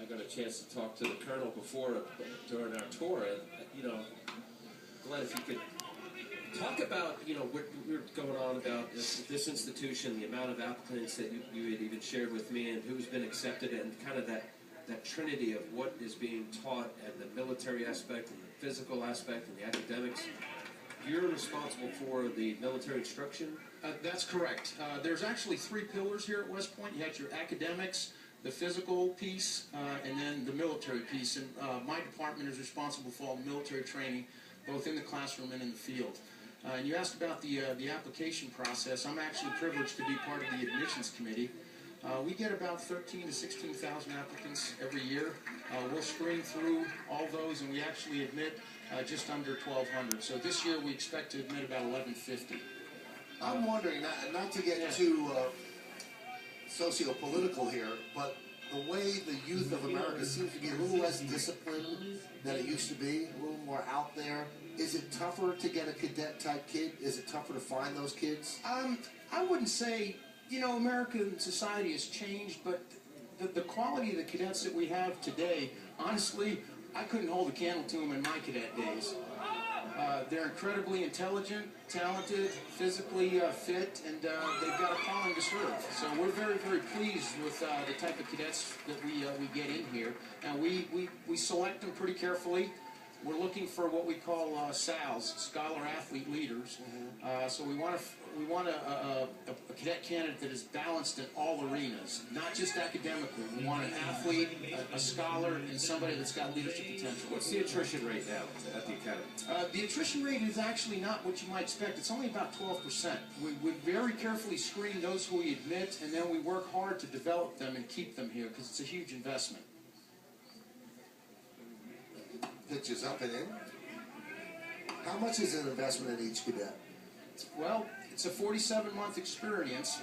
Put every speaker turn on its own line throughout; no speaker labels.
I got a chance to talk to the Colonel before, during our tour, and, you know, Glenn, if you could talk about, you know, we're going on about this institution, the amount of applicants that you had even shared with me, and who's been accepted, and kind of that trinity of what is being taught, and the military aspect, and the physical aspect, and the academics. You're responsible for the military instruction?
That's correct. There's actually 3 pillars here at West Point. You have your academics, the physical piece, and then the military piece. And my department is responsible for all military training, both in the classroom and in the field. And you asked about the application process. I'm actually privileged to be part of the admissions committee. We get about 13,000 to 16,000 applicants every year. We'll screen through all those, and we actually admit just under 1,200. So this year we expect to admit about 1,150.
I'm wondering, not to get too socio-political here, but the way the youth of America seems to be a little less disciplined than it used to be, a little more out there. Is it tougher to get a cadet-type kid? Is it tougher to find those kids?
I wouldn't say, you know, American society has changed, but the quality of the cadets that we have today, honestly, I couldn't hold a candle to them in my cadet days. They're incredibly intelligent, talented, physically fit, and they've got a calling to serve. So we're very, very pleased with the type of cadets that we get in here. And we select them pretty carefully. We're looking for what we call SALs, Scholar Athlete Leaders. So we want a cadet candidate that is balanced in all arenas, not just academically. We want an athlete, a scholar, and somebody that's got leadership potential.
What's the attrition rate now at the academy?
The attrition rate is actually not what you might expect. It's only about 12%. We very carefully screen those who we admit, and then we work hard to develop them and keep them here because it's a huge investment.
Pitches up and in. How much is an investment in each cadet?
Well, it's a 47-month experience.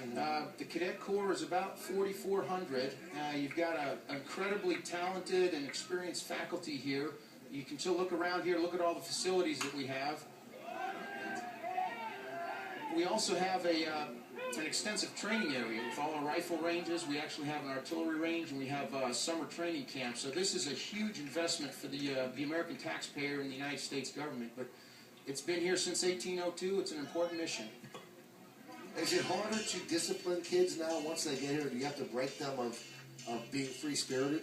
The cadet corps is about 4,400. You've got an incredibly talented and experienced faculty here. You can still look around here, look at all the facilities that we have. We also have an extensive training area with all our rifle ranges. We actually have an artillery range, and we have summer training camps. So this is a huge investment for the American taxpayer and the United States government. But it's been here since 1802. It's an important mission.
Is it harder to discipline kids now once they get here? Do you have to break them of being free-spirited?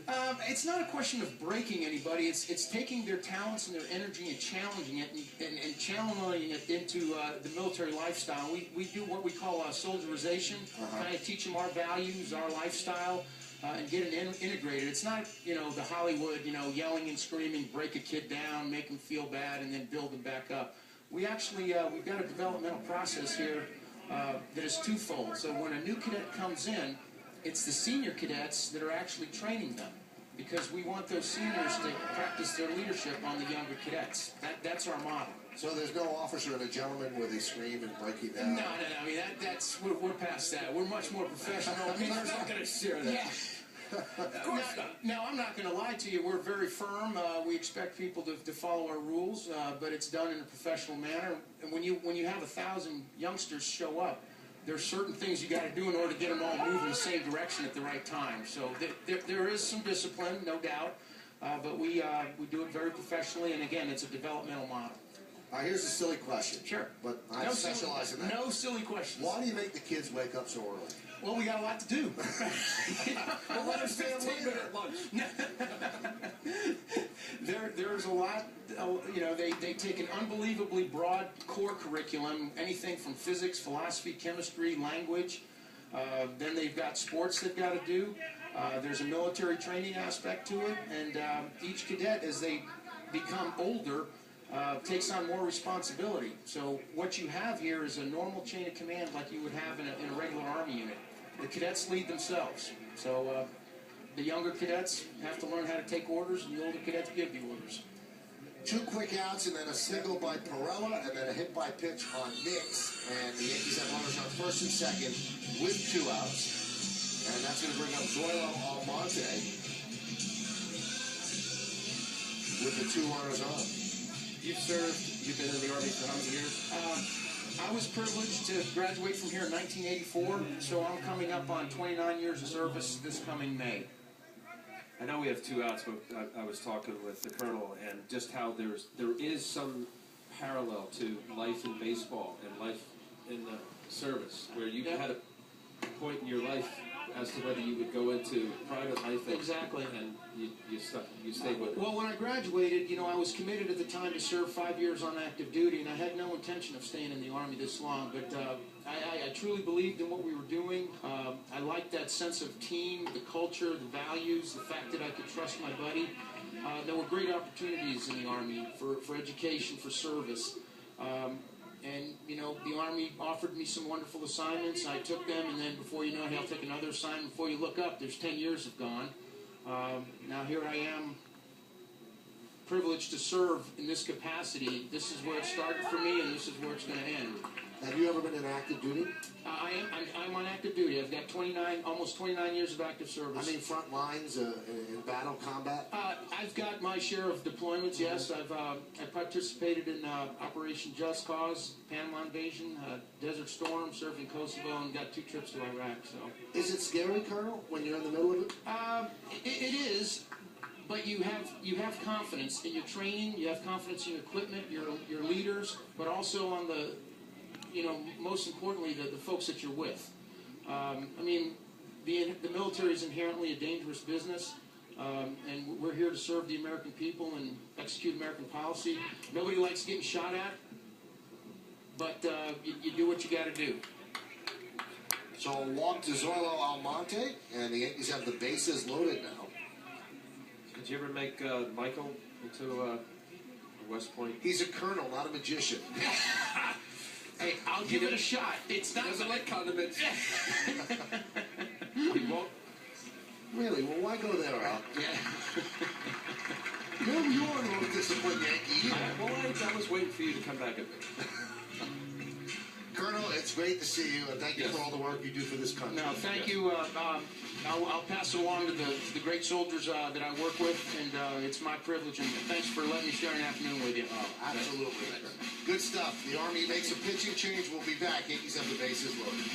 It's not a question of breaking anybody. It's taking their talents and their energy and challenging it and channeling it into the military lifestyle. We do what we call soldierization, kind of teach them our values, our lifestyle, and get it integrated. It's not, you know, the Hollywood, you know, yelling and screaming, break a kid down, make them feel bad, and then build them back up. We actually, we've got a developmental process here that is twofold. So when a new cadet comes in, it's the senior cadets that are actually training them, because we want those seniors to practice their leadership on the younger cadets. That's our model.
So there's no officer and a gentleman where they scream and break you down?
No. I mean, we're past that. We're much more professional. I mean,
I'm not going to share that.
Yeah. Of course not. No, I'm not going to lie to you. We're very firm. We expect people to follow our rules, but it's done in a professional manner. And when you have 1,000 youngsters show up, there's certain things you got to do in order to get them all moving in the same direction at the right time. So there is some discipline, no doubt, but we do it very professionally, and again, it's a developmental model.
Here's a silly question.
Sure.
But I specialize in that.
No silly questions.
Why do you make the kids wake up so early?
Well, we got a lot to do.
Well, let us stay a 15-minute lunch.
There's a lot, you know, they take an unbelievably broad core curriculum, anything from physics, philosophy, chemistry, language. Then they've got sports they've got to do. There's a military training aspect to it, and each cadet, as they become older, takes on more responsibility. So what you have here is a normal chain of command like you would have in a regular Army unit. The cadets lead themselves. So the younger cadets have to learn how to take orders, and the older cadets give the orders.
2 quick outs, and then a single by Perella, and then a hit by pitch on Nix. And the Yankees have runners on first and second with 2 outs. And that's going to bring up Zoilo Almonte with the 2 runners on.
You've been in the Army for how many years? I was privileged to graduate from here in 1984, so I'm coming up on 29 years of service this coming May. And
know we have 2 outs, but I was talking with the Colonel and just how there is some parallel to life in baseball and life in the service, where you had a point in your life as to whether you would go into private life.
Exactly.
And you stayed with it.
Well, when I graduated, I was committed at the time to serve 5 years on active duty, and I had no intention of staying in the Army this long, but I truly believed in what we were doing. I liked that sense of team, the culture, the values, the fact that I could trust my buddy. There were great opportunities in the Army for education, for service. And, the Army offered me some wonderful assignments. I took them, and then before you know it, I'll take another assignment. Before you look up, there's 10 years have gone. Now here I am, privileged to serve in this capacity. This is where it started for me, and this is where it's going to end.
Have you ever been in active duty?
I'm on active duty. I've got almost 29 years of active service.
I mean, front lines in battle, combat?
I've got my share of deployments, yes. I participated in Operation Just Cause, Panama Invasion, Desert Storm, served in Kosovo, and got 2 trips to Iraq. So,
is it scary, Colonel, when you're in the middle of it?
It is, but you have confidence in your training, you have confidence in your equipment, your leaders, but also on the most importantly, the folks that you're with. The military is inherently a dangerous business, and we're here to serve the American people and execute American policy. Nobody likes getting shot at, but you do what you got to do.
So a walk to Zoilo Almonte, and the Yankees have the bases loaded now.
Did you ever make Michael into West Point?
He's a colonel, not a magician.
Hey, I'll give it a shot. It's not.
He doesn't like condiments. He won't.
Really? Well, why go there, Al?
Yeah.
Maybe you are the most disappointed Yankee.
I was waiting for you to come back a bit.
Colonel, it's great to see you, and thank you for all the work you do for this country.
No, thank you. I'll pass it along to the great soldiers that I work with, and it's my privilege, and thanks for letting me share an afternoon with you.
Oh, absolutely. Good stuff. The Army makes a pitching change. We'll be back. Yankees have the bases loaded.